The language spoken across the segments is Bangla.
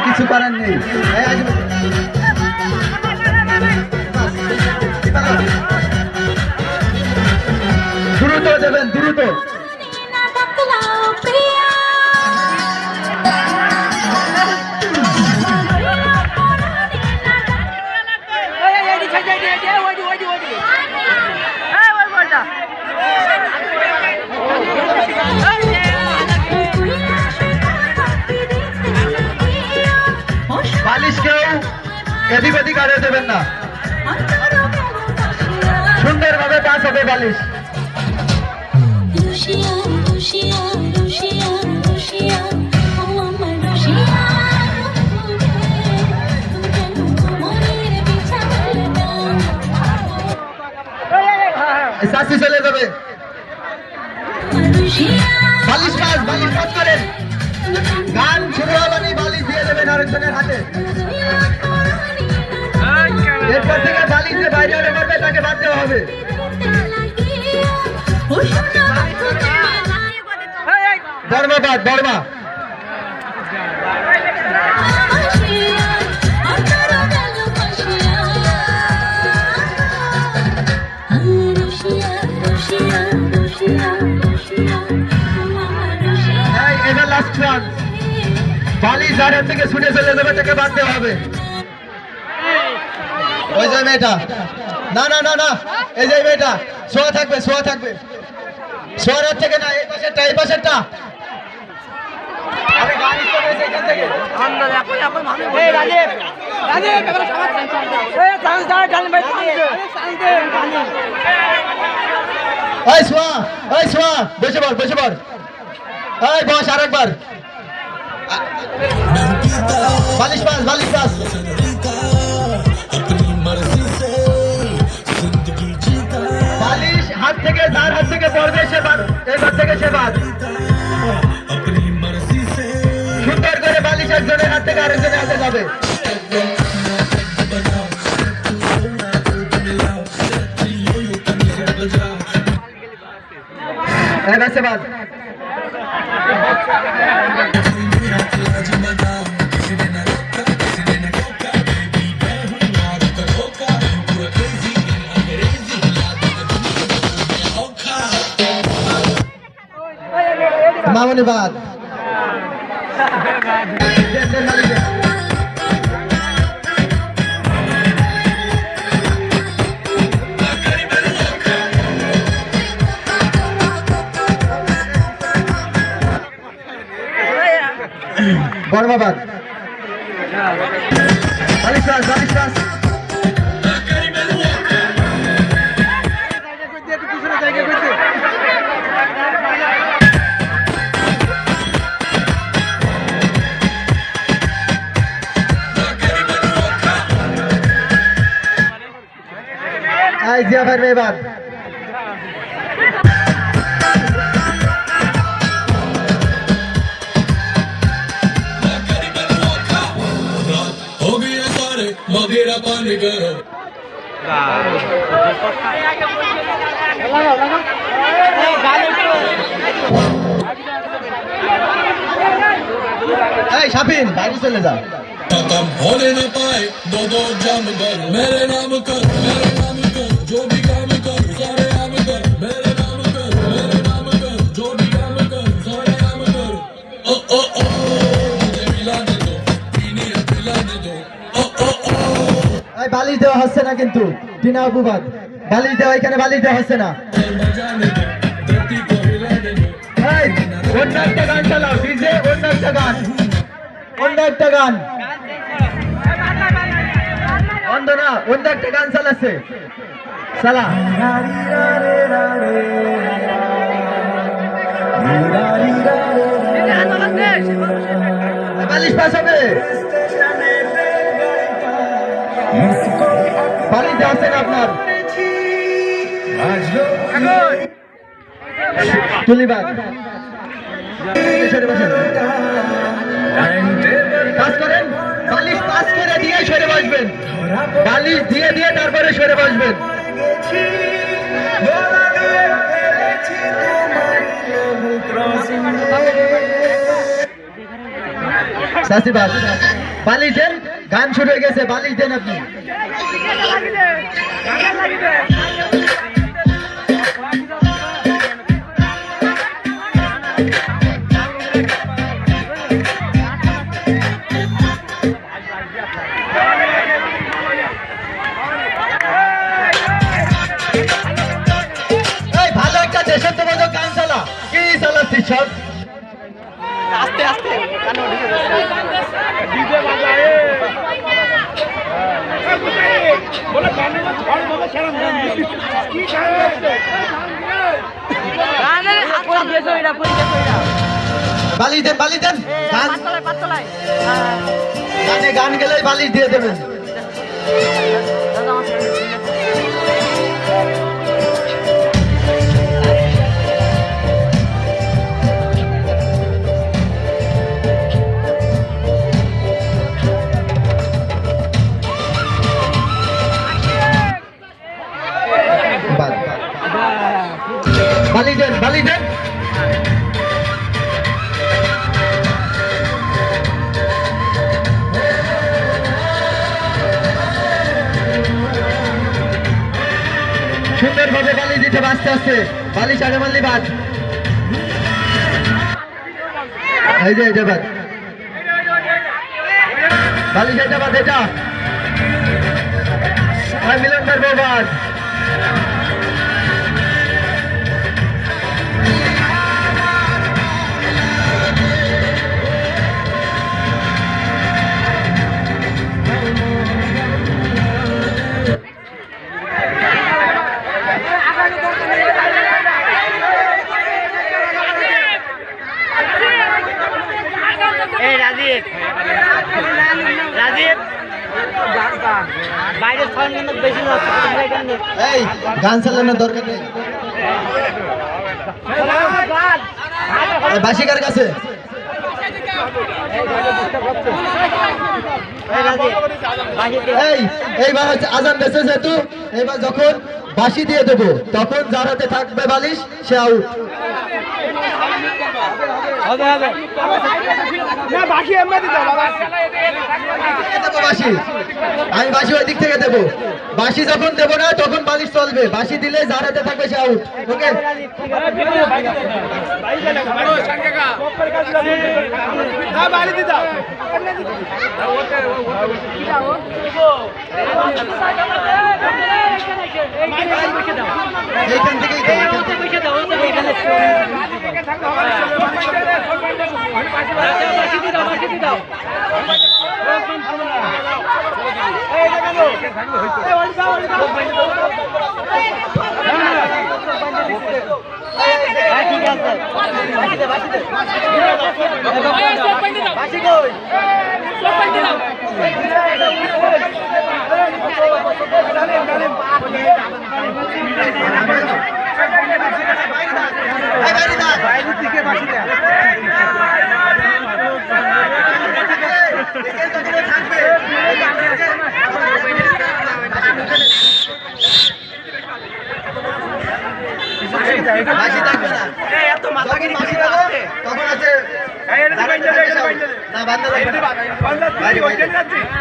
কিছু করার নেই। দ্রুত দেবেন, দ্রুত। বালিশ কেউ এদিক ওদিক আড়ে দেবেন না, সুন্দরভাবে পাস হবে বালিশ। শাস্তি চলে যাবে। বালিশ পাস, বালিশ পাস করেন। গান শুরু হবানি বালিশ দিয়ে দেবেন আরেকজনের হাতে। এরপর থেকে বালিশ যে বাইরে আরে মারবে তাকে বাদ দেওয়া হবে। ধর্মবাদ ধর্মা বালিশ যার হাত থেকে ছুটে চলে যাবে তাকে বাদ দেওয়া হবে। ওই যে মেয়েটা, না না না না, এই যে মেয়েটা শোয়া থাকবে, শোয়া থাকবে, শোয়ার হাত থেকে না, এই পাশেরটা, এই পাশেরটা। বসে পড়, বসে পড়, বস আরেকবার। বালিশ পাস, বালিশ পাস। বালিশ হাত থেকে, যার হাত থেকে পড়বে সে বাদ, এবার থেকে সে বাদ। সুন্দর করে বালিশ একজনের হাত থেকে আরেকজনের হাতে যাবে। এবার সে বাদ। মামনি বাদ। বর্মাবাদ। বালিশ পাস, বালিশ পাস। জিয়া ভাই এবার मगेरा पानी करो शाफिन বাইরে চলে যা। कम होने न पाए दो दो जम कर मेरे नाम कर, मेरे नाम कर, जो भी काम कर सारे नाम कर, मेरे नाम कर, मेरे नाम कर, जो भी काम कर सारे नाम कर। ओ ओ ओ मुझे मिलाने दो, पीनी है पिलाने दो। ओ ओ ओ এই বালিশ দেওয়া হচ্ছে না, কিন্তু টিনা অপবাদ বালিশ দেওয়া, এখানে বালিশ দেওয়া হচ্ছে না। मजाने दो, धरती को हिलाने दो। এই অন্য একটা গান চালাও, ডিজে অন্য একটা গান, অন্য একটা গান, অন্য না, অন্য একটা গান চালাচ্ছে, চালা। বালিশ পাস হবে, বালিশ দেওয়া হচ্ছে না আপনার। তুলিবাদ পাস করেন, বালিশ পাস করে দিয়ে সরে বসবেন, বালিশ দিয়ে দিয়ে তারপরে সরে বসবেন। সাসিবাদ বালিশ দেন, গান শুরু হয়ে গেছে, বালিশ দেন আপনি। এই ভালো একটা দেশাত্মবোধক গান চালা, কি চালাচ্ছিস সব? আস্তে আস্তে বালিশ দেন, বালিশ দেন, গান গানে গান গেলে বালিশ দিয়ে দেবেন। বালিশ দেন, বালিশ দেন। সুন্দরভাবে বালিশ দিতে হবে, আস্তে আস্তে বালিশ আগে মারলি বাদ। এই যে এটা বাদ, বালিশ এটা বাদ, এটা মিলন করবো বাদ। রাজীব রাজীব বাইরে বেশি এই গান চালানোর দরকার নেই। বাসিকার কাছে এই এইবার হচ্ছে আজান বেঁচে যেহেতু, এবার যখন বাঁশি দিয়ে দেবো তখন যার হাতে থাকবে বালিশ সে আউট। বাঁশি আমি বাঁশি ওই দিক থেকে দেবো, বাঁশি যখন দেবো না তখন বালিশ চলবে, বাঁশি দিলে যার হাতে থাকবে সে আউট। ওকে এইখান থেকেই ঠিক আছে বাইরের দিকে বাঁশি দেয়। বাঁশি থাকবে না, এত মাথা যখন বাঁশি দেবো তখন আছে না, বান্ধা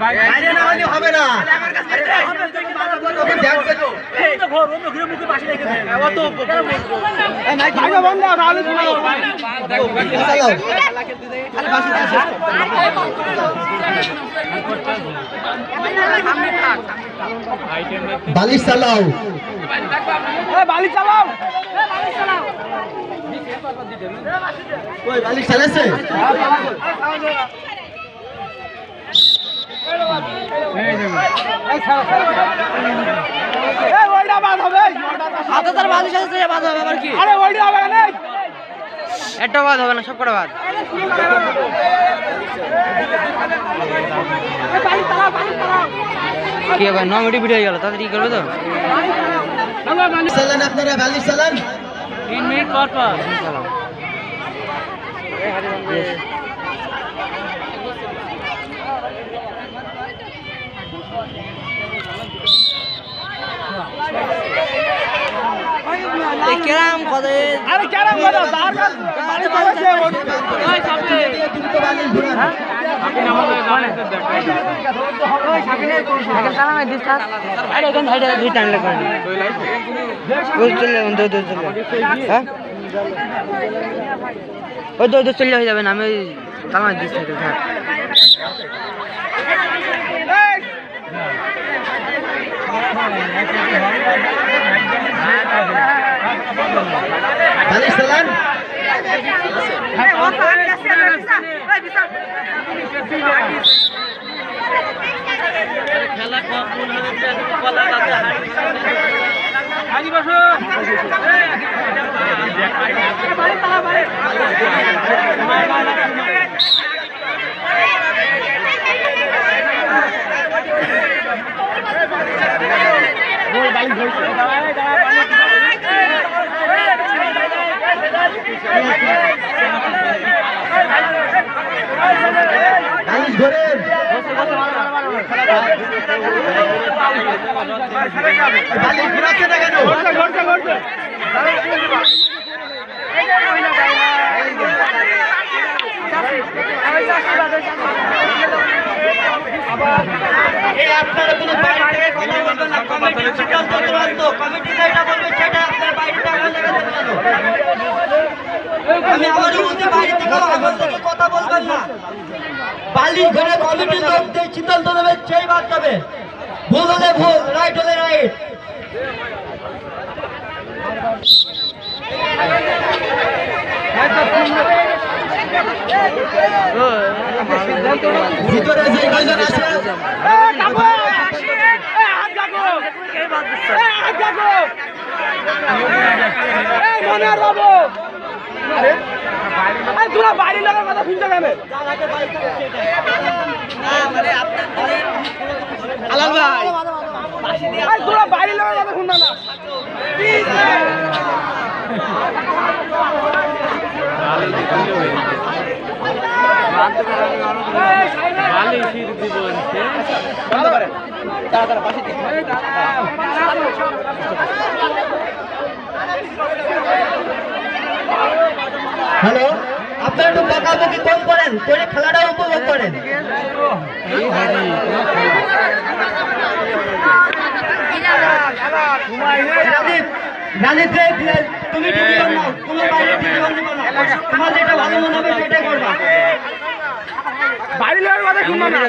বাইরে না হলে হবে না। তখন দেখবে তো বালিশ চালাও, বালি চালাও ওই বালিশ চালাচ্ছে। একটা বাদ হবে না, সব কটা বাদ। কি হবে 9 মিনিট ভিডিও হয়ে গেল তাড়াতাড়ি করবে তো চালান আপনারা বালিশ চালান 3 মিনিট পর পর কেরাম করে আরে কেরাম করে তার বাড়ি পালাছে ওই সামনে দ্রুত বালিশ ঘুরান আপনি আমাদের গানে ওই সামনে সাইকেল চালানো দিস থাক আরে এখন হাইডা দি টাইম লাগবে ওই চলে দো চলে হ্যাঁ ওই দো চলে হয়ে যাবে না আমি চালানো দিস সাইকেল থাক বালিশ চালান খেলা কখন হচ্ছে কলা কাছে হাজি বসো বালিশ ধরেন বালিশ ঘুরাচ্ছে না কেন এই আপনারা কোনো বাইরে থেকে কথা বলবেন না কমিটির সিদ্ধান্ত চূড়ান্ত কমিটি যেটা বলবে সেটা আপনার বাইরে থেকে আমাদের কাছে জানানো আমি আমারও বলতে বাইরে থেকে আমার থেকে কথা বলবেন না বালিশ ঘরে কমিটির লোক যে সিদ্ধান্ত নেবে সেই বাদ যাবে ভুল হলে ভুল রাইট হলে রাইট ভিতরে যে কয়জন আছে তোরা বাড়ি লাগার কথা শুনতে কেন আলাল ভাই তোরা বাড়ি লাগার কথা শুনবে না হ্যালো আপনারা একটু বকাবকি কম করেন করে খেলাটা উপভোগ করেন তুমি তোমার যেটা ভালো মনে হবে সেটাই করবা বাড়ি লাগার কথা শুনবে না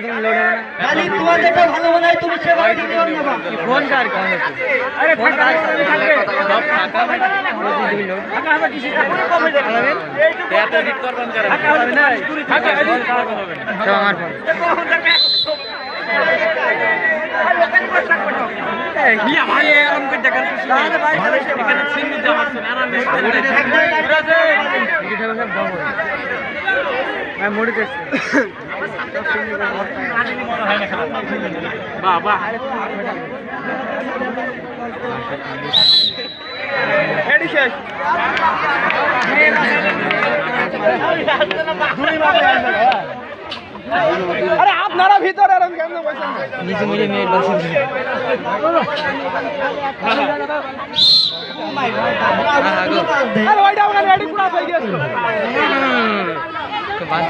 গালি তোমার যেটা ভালো মনে হয় তুমি সেভাবে ডিসিশন নেবা ফোন কার কাছে আরে ফোন কার থাকবে সব টাকা টাকা হবে কিছু কমে যাবে এটা এডিট করবেন যারা টাকা হবে না টাকা এডিট হবে না সব আমার ফোন কি আমার আরাম করে দেখার কিছু নেই এখানে চিনি দেওয়া আছে আরাম করে এটা সব দাও আমি মোড়ে যাচ্ছি বাবা এডি শেষ আরে আপনারা ভিতরে এরকম কেন বসেন নিচে মিলে মেয়ে বসে আরে ওইটা ওখানে রেডি পুরো হয়ে গেছে তো বাদ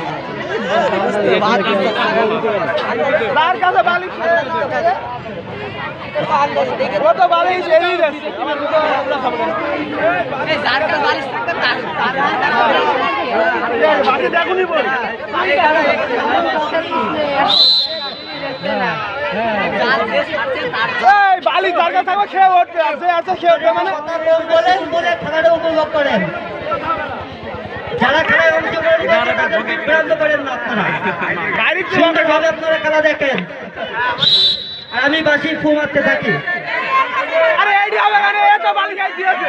তার কাছে বালিশ ও তো বালিশ এড়িয়ে যাচ্ছে আমার পুরো খাবো এই যার কাছে বালিশ থাকবে তার বাকি দেখুনি বল এই বালিশ যার কাছে থাকবে খেয়ে উঠবে আর যে আছে খেয়ে উঠবে মানে বলেন বলে খেলাটা উপভোগ করেন যারা খেলায় অংশগ্রহণ করেন না আপনারা সুন্দরভাবে আপনারা খেলা দেখেন আর আমি বাসি ফু মারতে থাকি আরে এইটা হবে মানে এত বালিশ দিয়েছে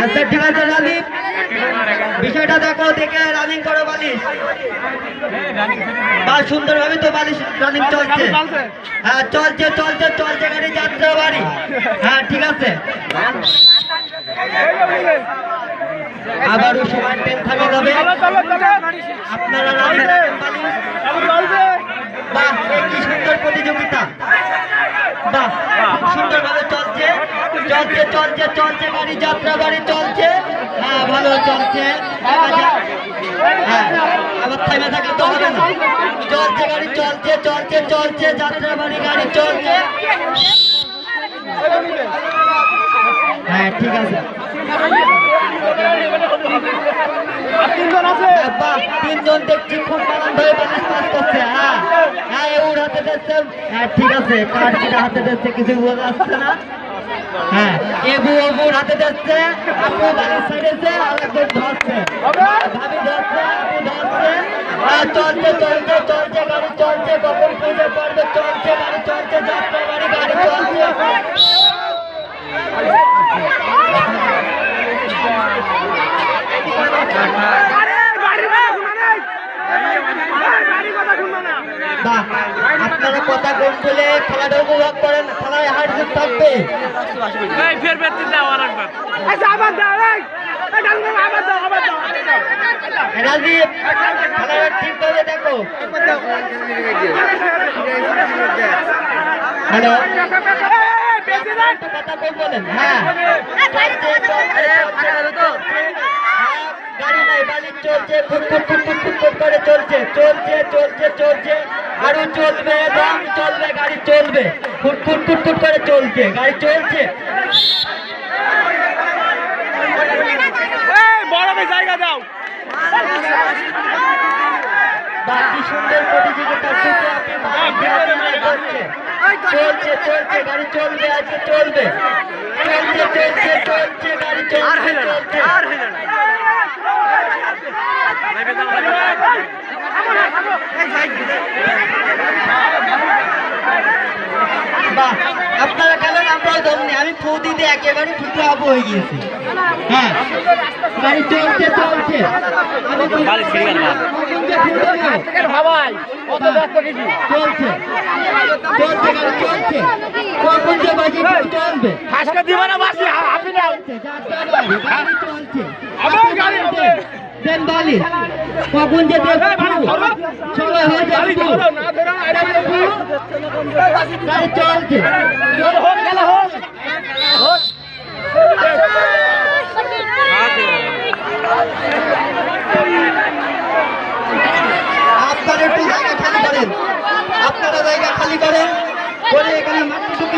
আচ্ছা ঠিক আছে রানিং, বিষয়টা দেখো, দেখে রানিং করো বালিশ। বা সুন্দরভাবে তো বালিশ রানিং চলছে। হ্যাঁ চলছে চলছে চলছে গাড়ি যাত্রা বাড়ি। হ্যাঁ ঠিক আছে, আবারও সময় ট্রেন থামে যাবে। আপনারা রানিং রাখেন বালিশ। বাহ, কি সুন্দর প্রতিযোগিতা, বাহ খুব সুন্দরভাবে চলছে চলছে চলছে চলছে গাড়ি যাত্রা বাড়ি চলছে। হ্যাঁ ভালো চলছে, হ্যাঁ আবার থামে থাকলে তো হবে না। চলছে গাড়ি চলছে চলছে চলছে যাত্রা বাড়ি গাড়ি চলছে। হ্যাঁ ঠিক আছে, বাহ তিনজন দেখছি খুব বাগান ধরে বালিশ পাস করছে। হ্যাঁ হ্যাঁ এউর হাতে দিচ্ছে। হ্যাঁ ঠিক আছে, কার কিটা হাতে দিচ্ছে কিছু বোঝা যাচ্ছে না। হ্যাঁ এবুর হাতে দিচ্ছে, আপু বালিশ ছেড়েছে, আর একজন ধরছে, ভাবি ধরছে, আপু ধরছে। হ্যাঁ চলছে চলছে চলছে গাড়ি চলছে, কখন খুঁজে পড়বে চলছে গাড়ি চলছে যাত্রা বাড়ি গাড়ি চলছে। বাহ, আপনারা কথা কম বলে খেলাটা উপভোগ করেন, খেলায় হার জিত থাকবে। রাজীব খেলাটা ঠিকভাবে দেখো। হ্যালো কথা কম বলেন। হ্যাঁ গাড়ি নাই বালিশ চলছে, ফুটফুট ফুটফুট ফুটফুট করে চলছে চলছে চলছে চলছে, আরো চলবে, দাম চলবে, গাড়ি চলবে, ফুটফুট ফুটফুট করে চলছে গাড়ি চলছে। জায়গা দাও। বাকি সুন্দর প্রতিযোগিতা চলছে চলছে গাড়ি চলবে, আজকে চলবে চলছে চলছে চলছে গাড়ি চলছে চলছে। বাহ, আপনারা খেলেন, আমরাও ধরনি, আমি ফু দিতে একেবারে ফুটু আবু হয়ে গিয়েছি। হ্যাঁ গাড়ি চলছে চলছে, চলছে চলছে গাড়ি চলছে, কখন যে বাজি চলবে চলছে দেন বালি, কখন যে চলো হয়ে যাবে গাড়ি চলছে। আপনারা একটু জায়গা খালি করেন, আপনারা জায়গা খালি করেন করে এখানে